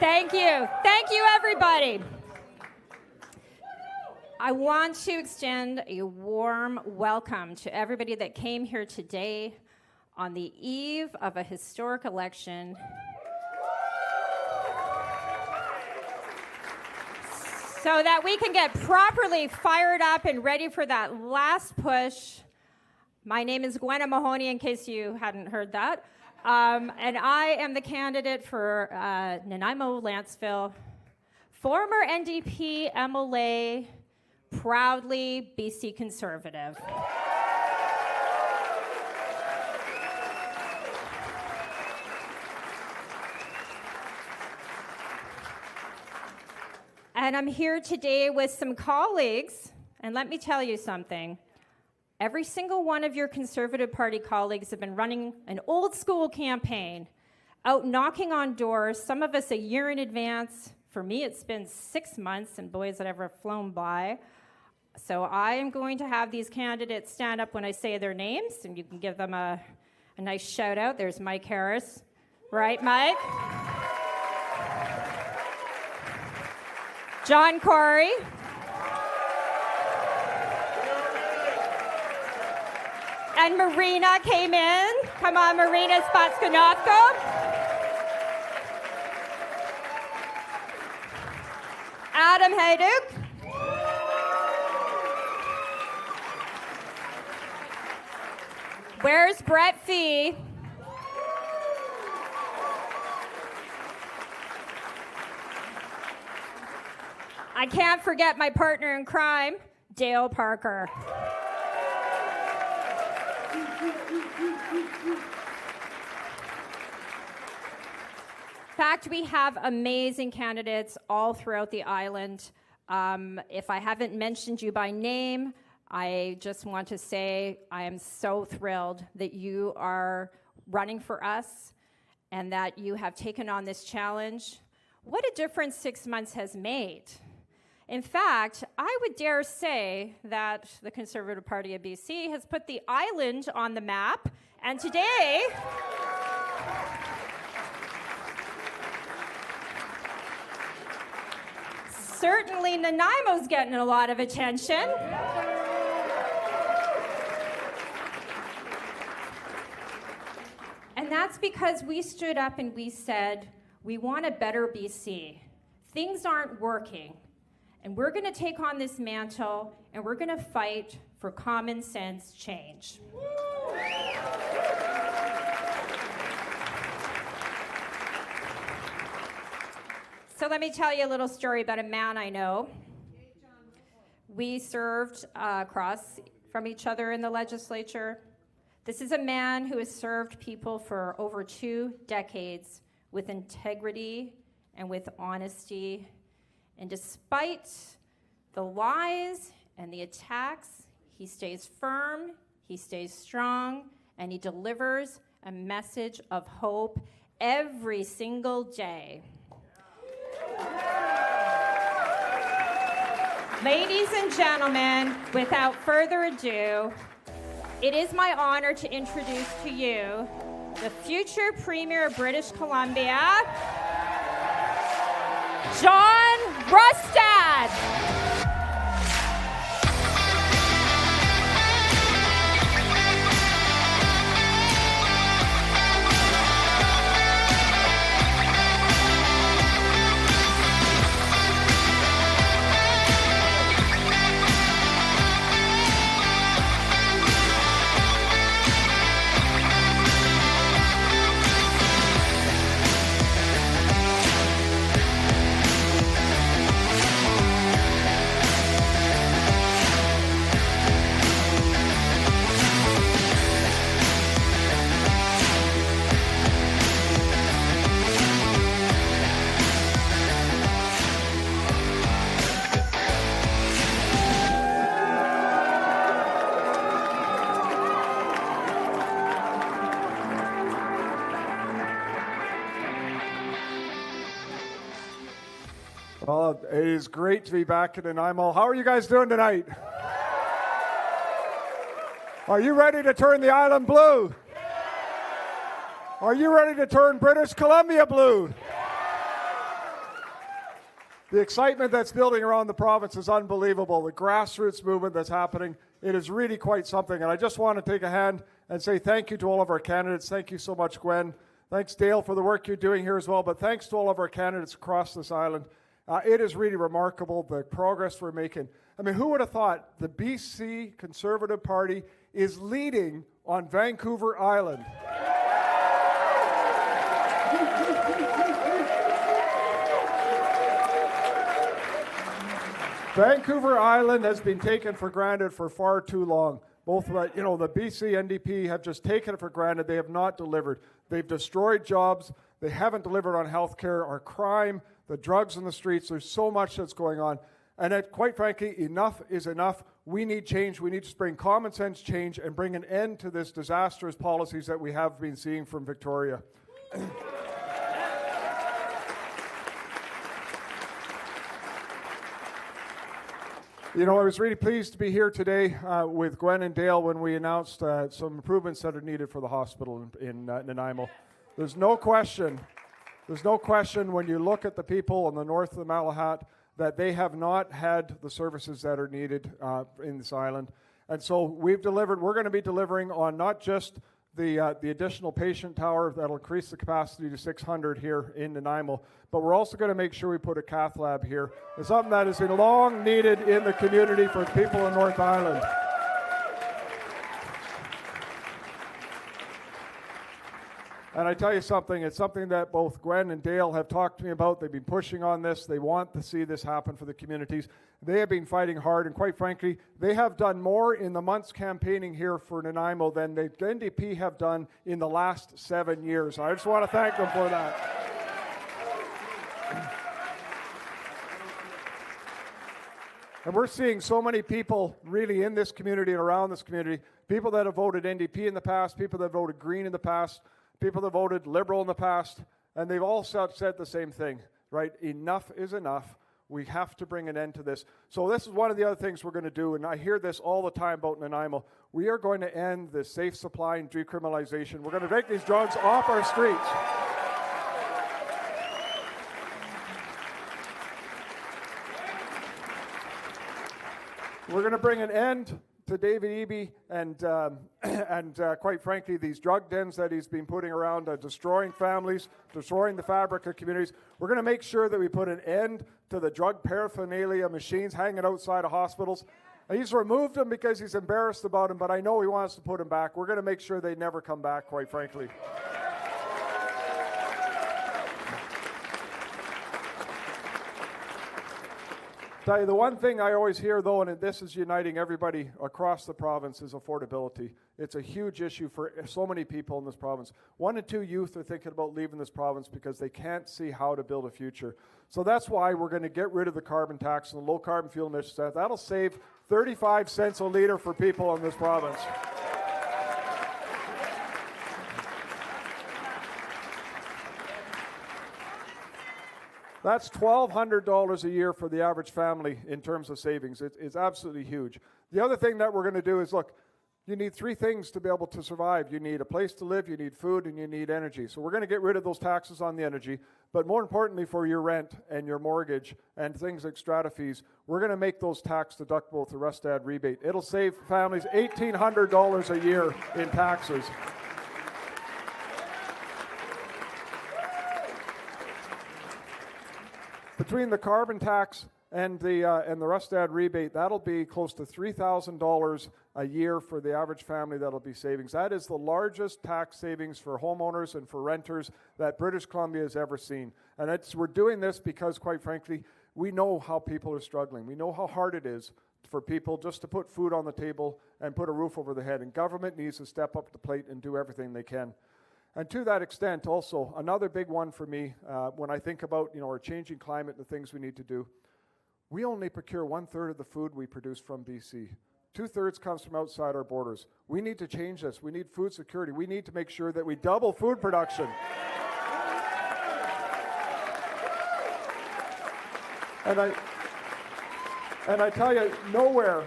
Thank you. Thank you, everybody. I want to extend a warm welcome to everybody that came here today on the eve of a historic election. So that we can get properly fired up and ready for that last push. My name is Gwenna Mahoney, in case you hadn't heard that. And I am the candidate for Nanaimo, Lanceville, former NDP MLA, proudly BC Conservative. And I'm here today with some colleagues, and let me tell you something. Every single one of your Conservative Party colleagues have been running an old school campaign, out knocking on doors, some of us a year in advance. For me, it's been 6 months, and boys that ever flown by. So I am going to have these candidates stand up when I say their names, and you can give them a nice shout out. There's Mike Harris. Right, Mike? John Corey. And Marina came in. Come on, Marina Spatskanowska. Adam Hayduk. Where's Brett Fee? I can't forget my partner in crime, Dale Parker. In fact, we have amazing candidates all throughout the island. If I haven't mentioned you by name, I just want to say I am so thrilled that you are running for us and that you have taken on this challenge. What a difference 6 months has made. In fact, I would dare say that the Conservative Party of BC has put the island on the map, and today, certainly Nanaimo's getting a lot of attention. And that's because we stood up and we said, we want a better BC. Things aren't working. And we're going to take on this mantle, and we're going to fight for common sense change. So let me tell you a little story about a man I know. We served across from each other in the legislature. This is a man who has served people for over 2 decades with integrity and with honesty. And despite the lies and the attacks, he stays firm, he stays strong, and he delivers a message of hope every single day. Ladies and gentlemen, without further ado, it is my honor to introduce to you the future Premier of British Columbia, John Rustad. Well, it is great to be back in Nanaimo. How are you guys doing tonight? Are you ready to turn the island blue? Are you ready to turn British Columbia blue? The excitement that's building around the province is unbelievable. The grassroots movement that's happening, it is really quite something. And I just want to take a hand and say thank you to all of our candidates. Thank you so much, Gwen. Thanks, Dale, for the work you're doing here as well. But thanks to all of our candidates across this island. It is really remarkable, the progress we're making. I mean, who would have thought the BC Conservative Party is leading on Vancouver Island? Vancouver Island has been taken for granted for far too long. Both, the BC NDP have just taken it for granted. They have not delivered. They've destroyed jobs. They haven't delivered on health care, our crime, the drugs in the streets. There's so much that's going on. And quite frankly, enough is enough. We need change. We need to bring common sense change and bring an end to this disastrous policies that we have been seeing from Victoria. I was really pleased to be here today with Gwen and Dale when we announced some improvements that are needed for the hospital in Nanaimo. There's no question when you look at the people on the north of the Malahat that they have not had the services that are needed in this island. And so we're going to be delivering on not just the additional patient tower that'll increase the capacity to 600 here in Nanaimo, but we're also going to make sure we put a cath lab here. It's something that has been long needed in the community for people in North Island. And I tell you something, it's something that both Gwen and Dale have talked to me about. They've been pushing on this. They want to see this happen for the communities. They have been fighting hard, and quite frankly, they have done more in the months campaigning here for Nanaimo than the NDP have done in the last 7 years. I just want to thank them for that. And we're seeing so many people really in this community and around this community, people that have voted NDP in the past, people that voted Green in the past, people that voted Liberal in the past, and they've all said the same thing, right? Enough is enough. We have to bring an end to this. So this is one of the other things we're going to do, and I hear this all the time about Nanaimo. We are going to end the safe supply and decriminalization. We're going to take these drugs off our streets. We're going to bring an end to David Eby and quite frankly, these drug dens that he's been putting around, destroying families, destroying the fabric of communities. We're going to make sure that we put an end to the drug paraphernalia machines hanging outside of hospitals. And he's removed them because he's embarrassed about them, but I know he wants to put them back. We're going to make sure they never come back, quite frankly. Tell you, the one thing I always hear, though, and this is uniting everybody across the province, is affordability. It's a huge issue for so many people in this province. 1 in 2 youth are thinking about leaving this province because they can't see how to build a future. So that's why we're going to get rid of the carbon tax and the low carbon fuel emissions tax. That'll save 35 cents a litre for people in this province. That's $1,200 a year for the average family in terms of savings. It's absolutely huge. The other thing that we're going to do is, look, you need 3 things to be able to survive. You need a place to live, you need food, and you need energy. So we're going to get rid of those taxes on the energy. But more importantly, for your rent and your mortgage and things like strata fees, we're going to make those tax deductible with the Rustad rebate. It'll save families $1,800 a year in taxes. Between the carbon tax and the Rustad rebate, that'll be close to $3,000 a year for the average family that'll be savings. That is the largest tax savings for homeowners and for renters that British Columbia has ever seen. And we're doing this because, quite frankly, we know how people are struggling. We know how hard it is for people just to put food on the table and put a roof over their head. And government needs to step up to the plate and do everything they can. And to that extent, also, another big one for me, when I think about our changing climate and the things we need to do, we only procure 1/3 of the food we produce from BC. 2/3 comes from outside our borders. We need to change this. We need food security. We need to make sure that we double food production. And I tell you, nowhere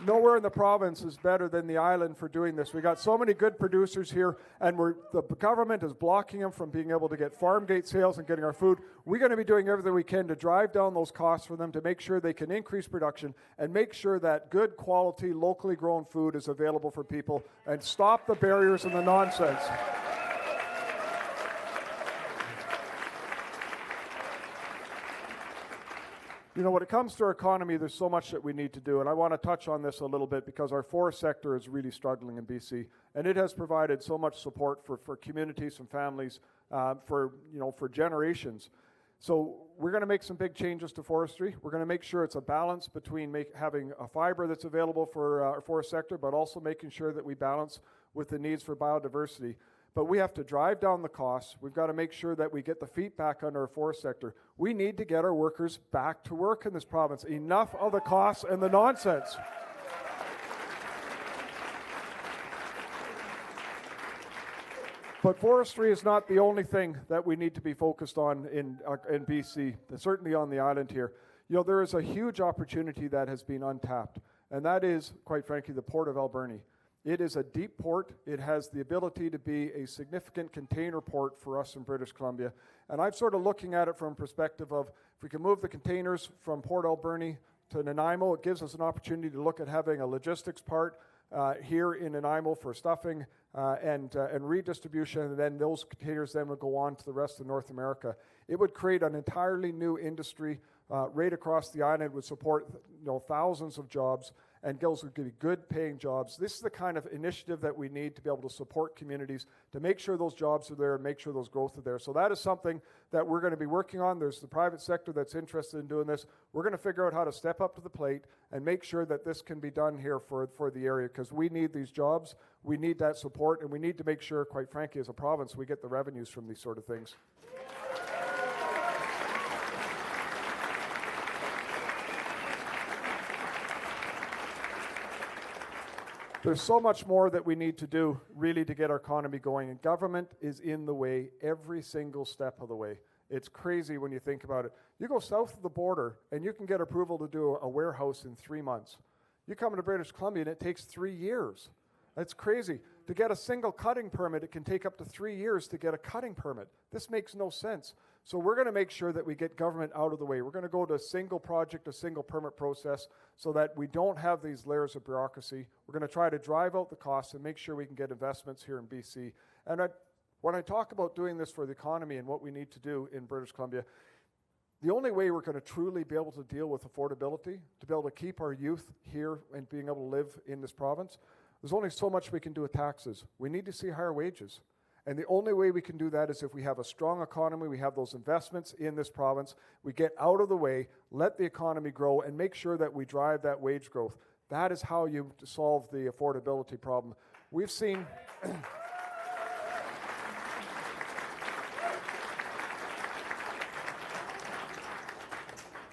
Nowhere in the province is better than the island for doing this. We got so many good producers here, and the government is blocking them from being able to get farm gate sales and getting our food. We're going to be doing everything we can to drive down those costs for them, to make sure they can increase production and make sure that good quality, locally grown food is available for people, and stop the barriers and the nonsense. You know, when it comes to our economy, there's so much that we need to do, and I want to touch on this a little bit because our forest sector is really struggling in BC, and it has provided so much support for communities and families for generations. So we're going to make some big changes to forestry. We're going to make sure it's a balance between having a fiber that's available for our forest sector, but also making sure that we balance with the needs for biodiversity. But we have to drive down the costs. We've got to make sure that we get the feet back under our forest sector. We need to get our workers back to work in this province. Enough of the costs and the nonsense. But forestry is not the only thing that we need to be focused on in BC, certainly on the island here. You know, there is a huge opportunity that has been untapped, and that is, quite frankly, the Port of Alberni. It is a deep port. It has the ability to be a significant container port for us in British Columbia. And I'm sort of looking at it from a perspective of, if we can move the containers from Port Alberni to Nanaimo, it gives us an opportunity to look at having a logistics part here in Nanaimo for stuffing and redistribution, and then those containers then would go on to the rest of North America. It would create an entirely new industry right across the island. It would support thousands of jobs, and girls would give you good paying jobs. This is the kind of initiative that we need to be able to support communities, to make sure those jobs are there and make sure those growth are there. So that is something that we're going to be working on. There's the private sector that's interested in doing this. We're going to figure out how to step up to the plate and make sure that this can be done here for the area, because we need these jobs, we need that support, and we need to make sure, quite frankly, as a province, we get the revenues from these sort of things. There's so much more that we need to do, really, to get our economy going, and government is in the way every single step of the way. It's crazy when you think about it. You go south of the border, and you can get approval to do a warehouse in 3 months. You come into British Columbia, and it takes 3 years. That's crazy. To get a single cutting permit, it can take up to 3 years to get a cutting permit. This makes no sense. So we're going to make sure that we get government out of the way. We're going to go to a single project, a single permit process, so that we don't have these layers of bureaucracy. We're going to try to drive out the costs and make sure we can get investments here in BC. And when I talk about doing this for the economy and what we need to do in British Columbia, the only way we're going to truly be able to deal with affordability, to be able to keep our youth here and being able to live in this province, there's only so much we can do with taxes. We need to see higher wages. And the only way we can do that is if we have a strong economy, we have those investments in this province, we get out of the way, let the economy grow, and make sure that we drive that wage growth. That is how you solve the affordability problem. We've seen...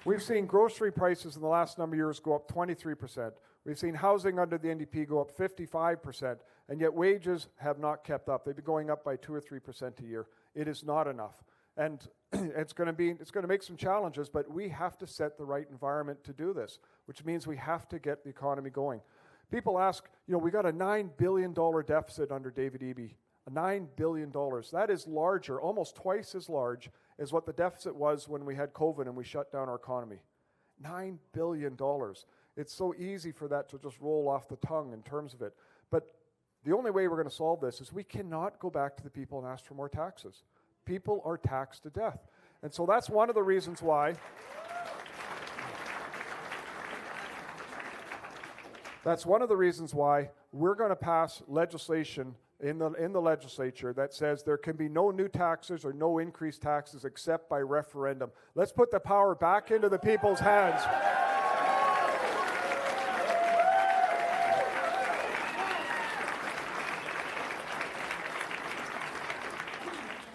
We've seen grocery prices in the last number of years go up 23%. We've seen housing under the NDP go up 55%, and yet wages have not kept up. They've been going up by 2 or 3% a year. It is not enough. And it's going to make some challenges, but we have to set the right environment to do this, which means we have to get the economy going. People ask, we got a $9 billion deficit under David Eby. $9 billion. That is larger, almost twice as large as what the deficit was when we had COVID and we shut down our economy. $9 billion. It's so easy for that to just roll off the tongue in terms of it. But the only way we're going to solve this is we cannot go back to the people and ask for more taxes. People are taxed to death. And so that's one of the reasons why... That's one of the reasons why we're going to pass legislation in the legislature that says there can be no new taxes or no increased taxes except by referendum. Let's put the power back into the people's hands.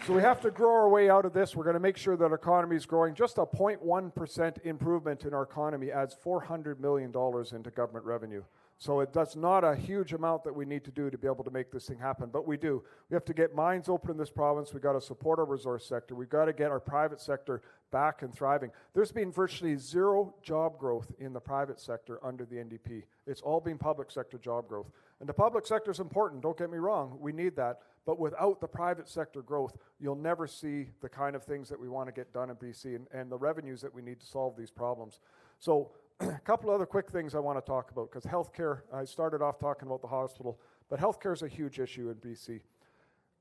So we have to grow our way out of this. We're going to make sure that our economy is growing. Just a 0.1% improvement in our economy adds $400 million into government revenue. So that's not a huge amount that we need to do to be able to make this thing happen, but we do. We have to get mines open in this province. We've got to support our resource sector. We've got to get our private sector back and thriving. There's been virtually zero job growth in the private sector under the NDP. It's all been public sector job growth. And the public sector is important, don't get me wrong, we need that. But without the private sector growth, you'll never see the kind of things that we want to get done in BC and the revenues that we need to solve these problems. So a couple other quick things I want to talk about, because healthcare, I started off talking about the hospital, but healthcare is a huge issue in BC.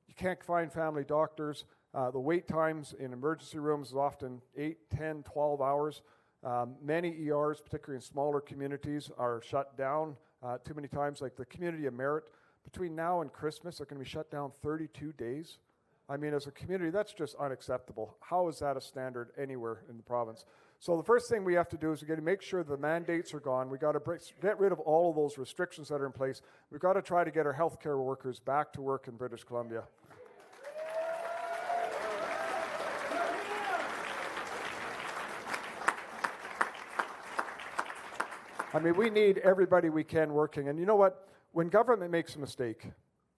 You can't find family doctors. The wait times in emergency rooms is often 8, 10, 12 hours. Many ERs, particularly in smaller communities, are shut down too many times. Like the community of Merritt, between now and Christmas, are going to be shut down 32 days. I mean, as a community, that's just unacceptable. How is that a standard anywhere in the province? So the first thing we have to do is we got to make sure the mandates are gone. We got to get rid of all of those restrictions that are in place. We've got to try to get our healthcare workers back to work in British Columbia. I mean, we need everybody we can working. And you know what? When government makes a mistake,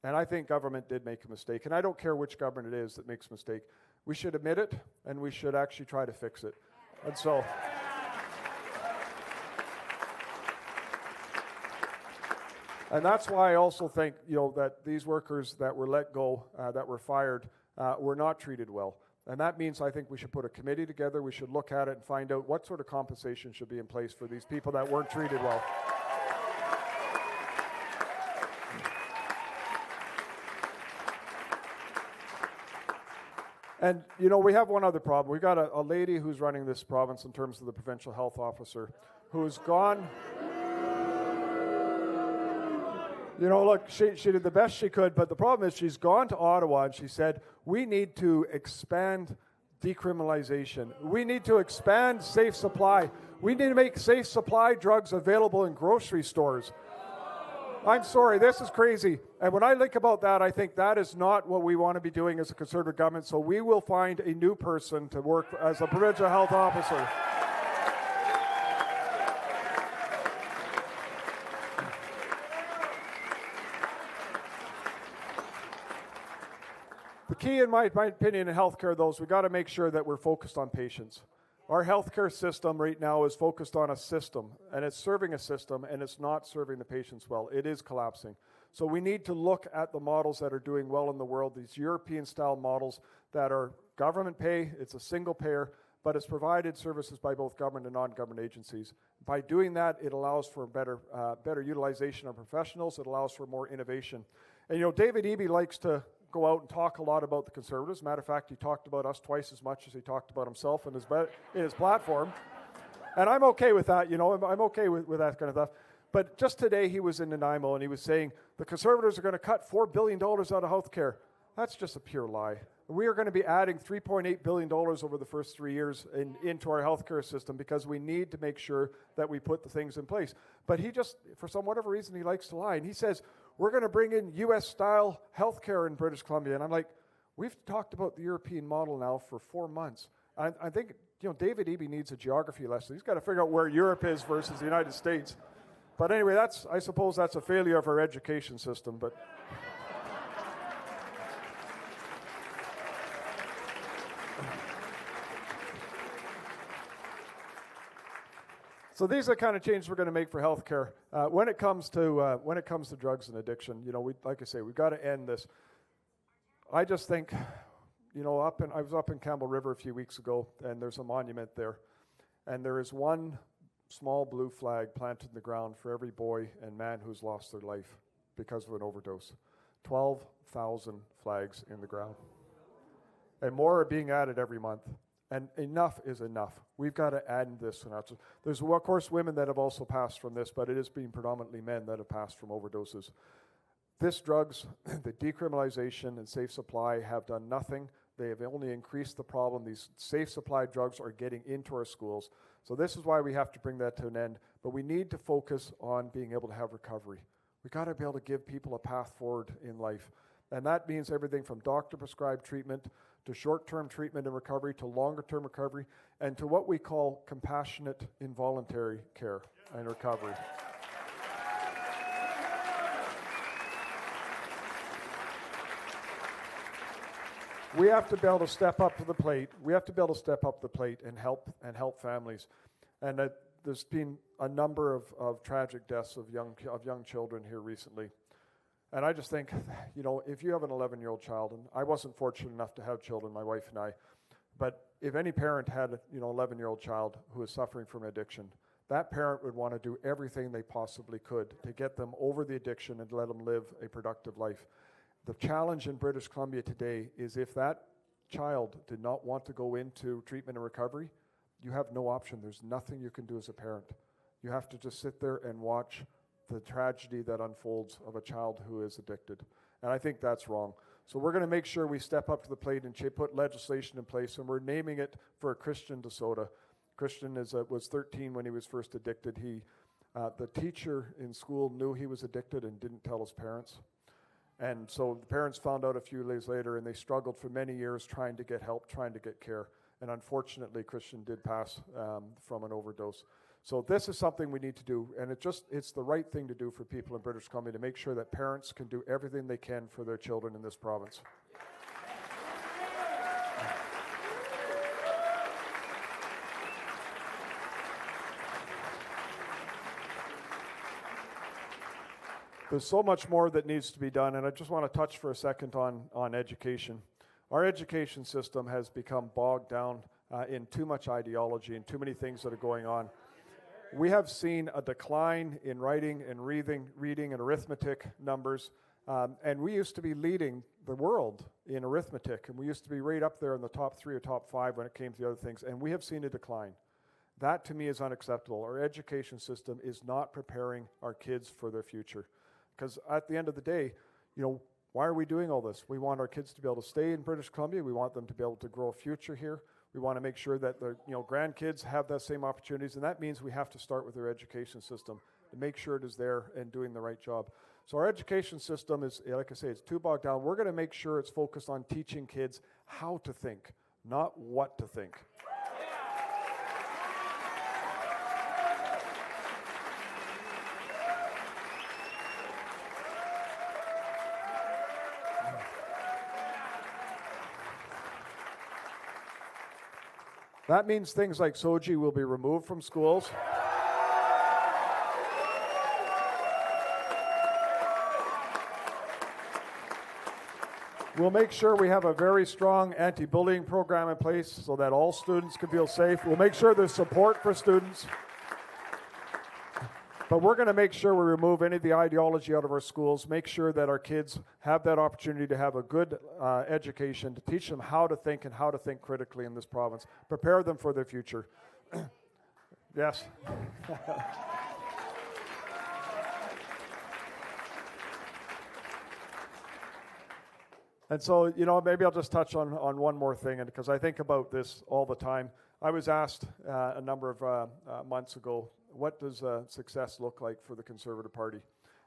and I think government did make a mistake, and I don't care which government it is that makes a mistake, we should admit it, and we should actually try to fix it. And so, and that's why I also think, that these workers that were let go, that were fired, were not treated well. And that means I think we should put a committee together. We should look at it and find out what sort of compensation should be in place for these people that weren't treated well. And, we have one other problem. We've got a lady who's running this province in terms of the provincial health officer who's gone. Look, she did the best she could, but the problem is she's gone to Ottawa and she said, we need to expand decriminalization. We need to expand safe supply. We need to make safe supply drugs available in grocery stores. I'm sorry, this is crazy. And when I think about that, I think that is not what we want to be doing as a Conservative government. So we will find a new person to work as a provincial health officer. The key, in my opinion, in healthcare, though, is we've got to make sure that we're focused on patients. Our healthcare system right now is focused on a system, and it's serving a system, and it's not serving the patients well. It is collapsing. So we need to look at the models that are doing well in the world, these European-style models that are government pay, it's a single payer, but it's provided services by both government and non-government agencies. By doing that, it allows for better utilization of professionals. It allows for more innovation. And David Eby likes to go out and talk a lot about the Conservatives. Matter of fact, he talked about us twice as much as he talked about himself in his platform. And I'm okay with that, I'm okay with that kind of stuff. But just today he was in Nanaimo and he was saying the Conservatives are going to cut $4 billion out of health care. That's just a pure lie. We are going to be adding $3.8 billion over the first 3 years into our healthcare system because we need to make sure that we put the things in place. But he just, for some whatever reason, he likes to lie. And he says, we're going to bring in U.S.-style healthcare in British Columbia. And I'm like, we've talked about the European model now for 4 months. I think, David Eby needs a geography lesson. He's got to figure out where Europe is versus the United States. But anyway, I suppose that's a failure of our education system. But so these are the kind of changes we're going to make for healthcare. When it comes to drugs and addiction, like I say, we've got to end this. I just think, I was up in Campbell River a few weeks ago, and there's a monument there, and there is one small blue flag planted in the ground for every boy and man who's lost their life because of an overdose. 12,000 flags in the ground, and more are being added every month. And enough is enough. We've got to end this. There's, of course, women that have also passed from this, but it has been predominantly men that have passed from overdoses. This drugs, the decriminalization and safe supply have done nothing. They have only increased the problem. These safe supply drugs are getting into our schools. So this is why we have to bring that to an end. But we need to focus on being able to have recovery. We've got to be able to give people a path forward in life. And that means everything from doctor-prescribed treatment to short-term treatment and recovery to longer-term recovery and to what we call compassionate involuntary care and recovery. We have to be able to step up to the plate. We have to be able to step up the plate and help families. And there's been a number of tragic deaths of young children here recently. And I just think, if you have an 11-year-old child, and I wasn't fortunate enough to have children, my wife and I, but if any parent had an 11-year-old child who is suffering from addiction, that parent would want to do everything they possibly could to get them over the addiction and let them live a productive life. The challenge in British Columbia today is if that child did not want to go into treatment and recovery, you have no option. There's nothing you can do as a parent. You have to just sit there and watch the tragedy that unfolds of a child who is addicted. And I think that's wrong. So we're going to make sure we step up to the plate and put legislation in place, and we're naming it for Christian DeSoto. Christian was 13 when he was first addicted. The teacher in school knew he was addicted and didn't tell his parents. And so the parents found out a few days later, and they struggled for many years trying to get help, trying to get care. And unfortunately, Christian did pass from an overdose. So this is something we need to do, and it's the right thing to do for people in British Columbia to make sure that parents can do everything they can for their children in this province. There's so much more that needs to be done, and I just want to touch for a second on education. Our education system has become bogged down in too much ideology and too many things that are going on. We have seen a decline in writing and reading and arithmetic numbers, and we used to be leading the world in arithmetic, and we used to be right up there in the top 3 or top 5 when it came to the other things, and we have seen a decline. That, to me, is unacceptable. Our education system is not preparing our kids for their future. Because at the end of the day, why are we doing all this? We want our kids to be able to stay in British Columbia. We want them to be able to grow a future here. We want to make sure that their grandkids have that same opportunities, and that means we have to start with our education system to make sure it is there and doing the right job. So our education system is, like I say, it's too bogged down. We're going to make sure it's focused on teaching kids how to think, not what to think. That means things like SOGI will be removed from schools. We'll make sure we have a very strong anti-bullying program in place so that all students can feel safe. We'll make sure there's support for students. But we're going to make sure we remove any of the ideology out of our schools, make sure that our kids have that opportunity to have a good education, to teach them how to think and how to think critically in this province, prepare them for their future. Yes. And so, maybe I'll just touch on one more thing, and because I think about this all the time. I was asked a number of months ago, what does success look like for the Conservative Party?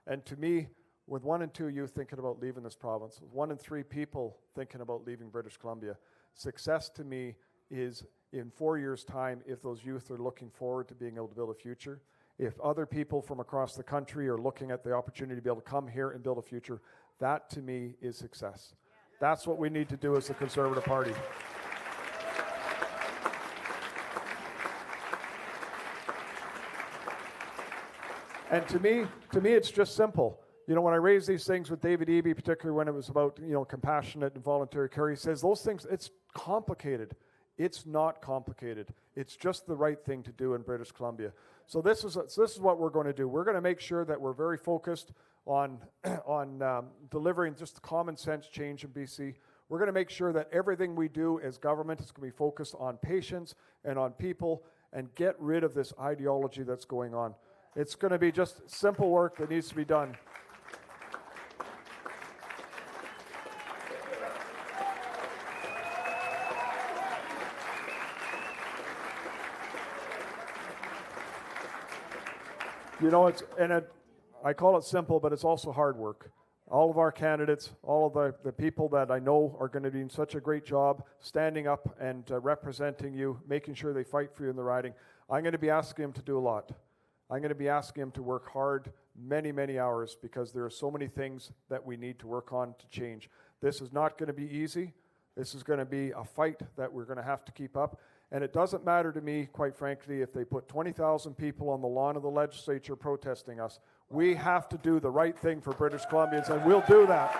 And to me, with 1 in 2 youth thinking about leaving this province, with 1 in 3 people thinking about leaving British Columbia, success to me is in 4 years' time, if those youth are looking forward to being able to build a future, if other people from across the country are looking at the opportunity to be able to come here and build a future, that to me is success. That's what we need to do as the Conservative Party. And to me, it's just simple. When I raise these things with David Eby, particularly when it was about, compassionate and voluntary care, he says those things, it's complicated. It's not complicated. It's just the right thing to do in British Columbia. So this is what we're going to do. We're going to make sure that we're very focused on delivering just common sense change in BC. We're going to make sure that everything we do as government is going to be focused on patients and on people and get rid of this ideology that's going on. It's going to be just simple work that needs to be done. I call it simple, but it's also hard work. All of our candidates, all of the people that I know are going to be doing such a great job standing up and representing you, making sure they fight for you in the riding. I'm going to be asking them to do a lot. I'm going to be asking them to work hard many, many hours because there are so many things that we need to work on to change. This is not going to be easy. This is going to be a fight that we're going to have to keep up. And it doesn't matter to me, quite frankly, if they put 20,000 people on the lawn of the legislature protesting us. We have to do the right thing for British Columbians, and we'll do that.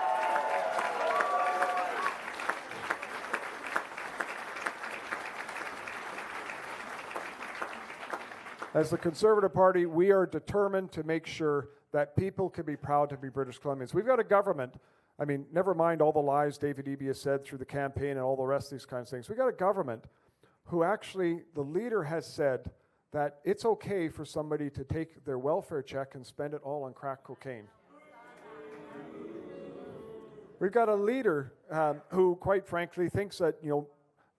As the Conservative Party, we are determined to make sure that people can be proud to be British Columbians. We've got a government, I mean, never mind all the lies David Eby has said through the campaign and all the rest of these kinds of things. We've got a government who actually, the leader has said that it's okay for somebody to take their welfare check and spend it all on crack cocaine. We've got a leader who, quite frankly, thinks that,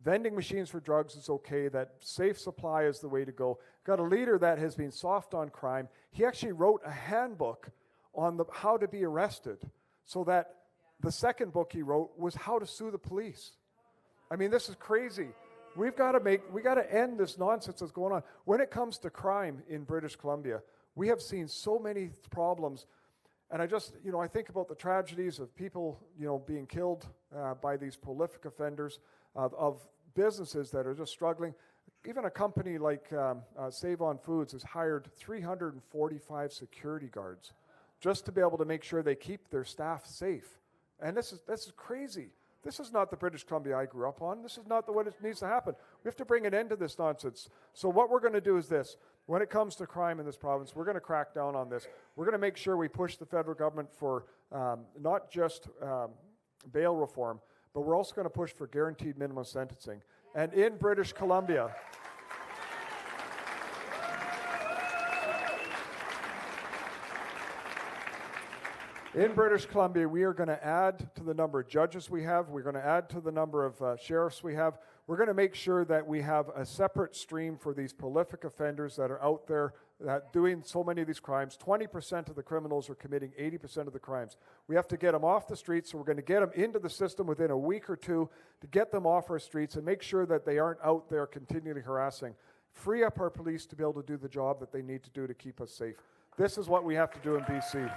vending machines for drugs is okay, that safe supply is the way to go. Got a leader that has been soft on crime. He actually wrote a handbook on how to be arrested, so that the second book he wrote was how to sue the police. I mean, this is crazy. We got to end this nonsense that's going on. When it comes to crime in British Columbia, we have seen so many problems. And I just, I think about the tragedies of people, being killed by these prolific offenders, of businesses that are just struggling. Even a company like Save On Foods has hired 345 security guards just to be able to make sure they keep their staff safe. And this is crazy. This is not the British Columbia I grew up on. This is not what it needs to happen. We have to bring an end to this nonsense. So what we're going to do is this. When it comes to crime in this province, we're going to crack down on this. We're going to make sure we push the federal government for not just bail reform, but we're also going to push for guaranteed minimum sentencing. And in British Columbia, we are going to add to the number of judges we have. We're going to add to the number of sheriffs we have. We're going to make sure that we have a separate stream for these prolific offenders that are out there doing so many of these crimes. 20% of the criminals are committing 80% of the crimes. We have to get them off the streets, so we're going to get them into the system within a week or two to get them off our streets and make sure that they aren't out there continually harassing. Free up our police to be able to do the job that they need to do to keep us safe. This is what we have to do in BC.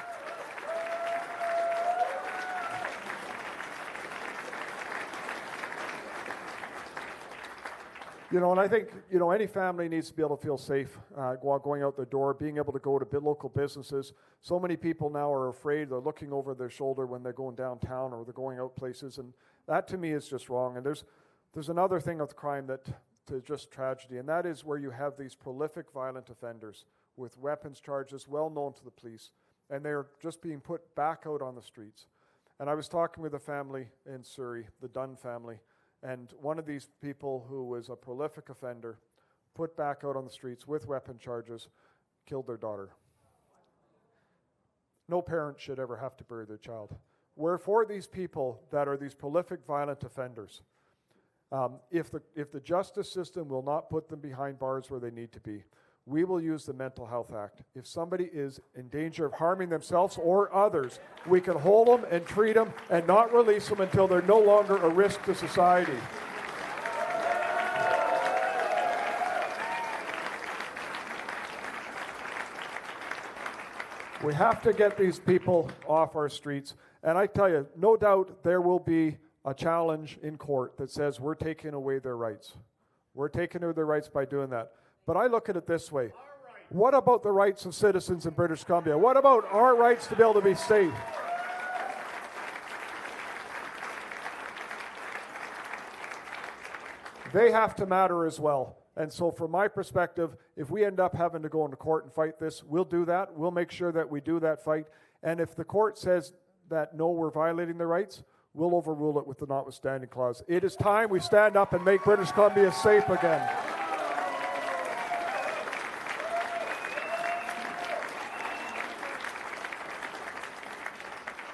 And I think, any family needs to be able to feel safe while going out the door, being able to go to local businesses. So many people now are afraid. They're looking over their shoulder when they're going downtown or they're going out places, and that to me is just wrong. And there's another thing with crime that is just tragedy, and that is where you have these prolific violent offenders with weapons charges well known to the police, and they're just being put back out on the streets. And I was talking with a family in Surrey, the Dunn family, and one of these people who was a prolific offender, put back out on the streets with weapon charges, killed their daughter. No parent should ever have to bury their child. Wherefore these people that are these prolific violent offenders, if the justice system will not put them behind bars where they need to be, we will use the Mental Health Act. If somebody is in danger of harming themselves or others, we can hold them and treat them and not release them until they're no longer a risk to society. We have to get these people off our streets. And I tell you, no doubt there will be a challenge in court that says we're taking away their rights. We're taking away their rights by doing that. But I look at it this way. What about the rights of citizens in British Columbia? What about our rights to be able to be safe? They have to matter as well. And so from my perspective, if we end up having to go into court and fight this, we'll do that. We'll make sure that we do that fight. And if the court says that, no, we're violating their rights, we'll overrule it with the notwithstanding clause. It is time we stand up and make British Columbia safe again.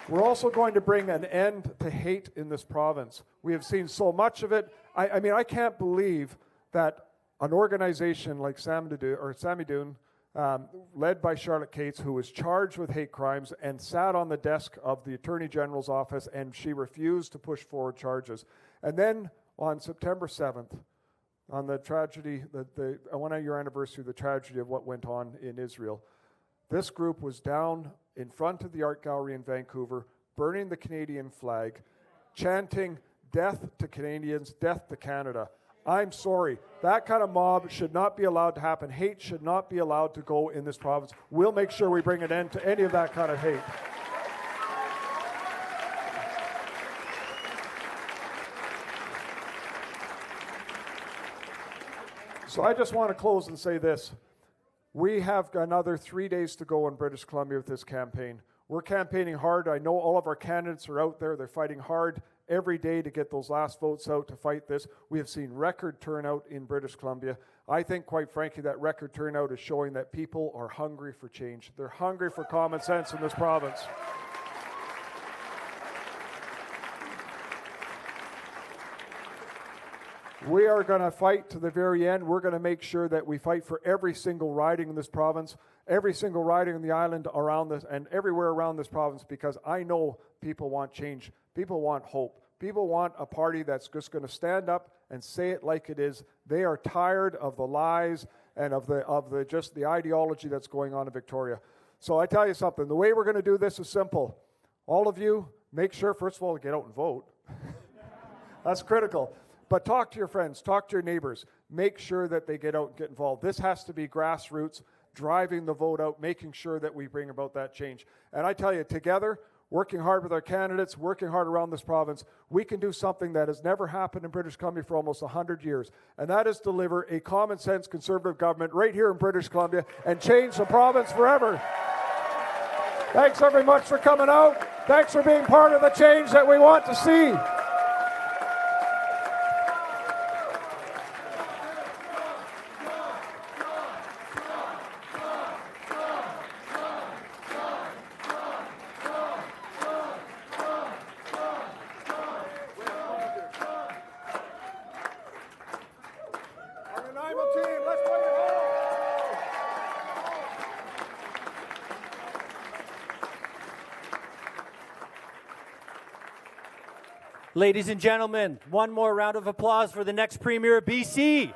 We're also going to bring an end to hate in this province. We have seen so much of it. I mean, I can't believe that an organization like Samidoun, led by Charlotte Cates, who was charged with hate crimes and sat on the desk of the Attorney General's office, and she refused to push forward charges. And then on September 7th, on the tragedy, the 1 year anniversary of the tragedy of what went on in Israel, this group was down in front of the art gallery in Vancouver, burning the Canadian flag, chanting, "Death to Canadians, death to Canada." I'm sorry. That kind of mob should not be allowed to happen. Hate should not be allowed to go in this province. We'll make sure we bring an end to any of that kind of hate. So I just want to close and say this. We have another 3 days to go in British Columbia with this campaign. We're campaigning hard. I know all of our candidates are out there. They're fighting hard every day to get those last votes out to fight this. We have seen record turnout in British Columbia. I think, quite frankly, that record turnout is showing that people are hungry for change. They're hungry for common sense in this province. We are going to fight to the very end. We're going to make sure that we fight for every single riding in this province, every single riding on the island around this, and everywhere around this province, because I know people want change. People want hope. People want a party that's just going to stand up and say it like it is. They are tired of the lies and of the ideology that's going on in Victoria. So I tell you something, the way we're going to do this is simple. All of you, make sure, first of all, to get out and vote. That's critical. But talk to your friends, talk to your neighbors. Make sure that they get out and get involved. This has to be grassroots, driving the vote out, making sure that we bring about that change. And I tell you, together, working hard with our candidates, working hard around this province, we can do something that has never happened in British Columbia for almost 100 years. And that is deliver a common sense conservative government right here in British Columbia and change the province forever. Thanks very much for coming out. Thanks for being part of the change that we want to see. Nanaimo team, let's bring it home! Ladies and gentlemen, one more round of applause for the next Premier of BC.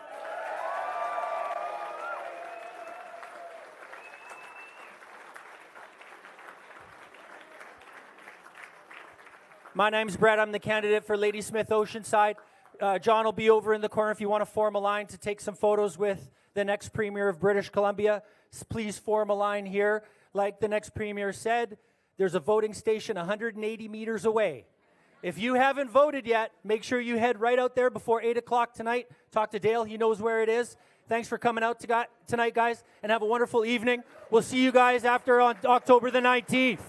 My name's Brett. I'm the candidate for Ladysmith Oceanside. John will be over in the corner if you want to form a line to take some photos with the next Premier of British Columbia. Please form a line here. Like the next Premier said, there's a voting station 180 meters away. If you haven't voted yet, make sure you head right out there before 8 o'clock tonight. Talk to Dale. He knows where it is. Thanks for coming out tonight, guys, and have a wonderful evening. We'll see you guys after on October the 19th.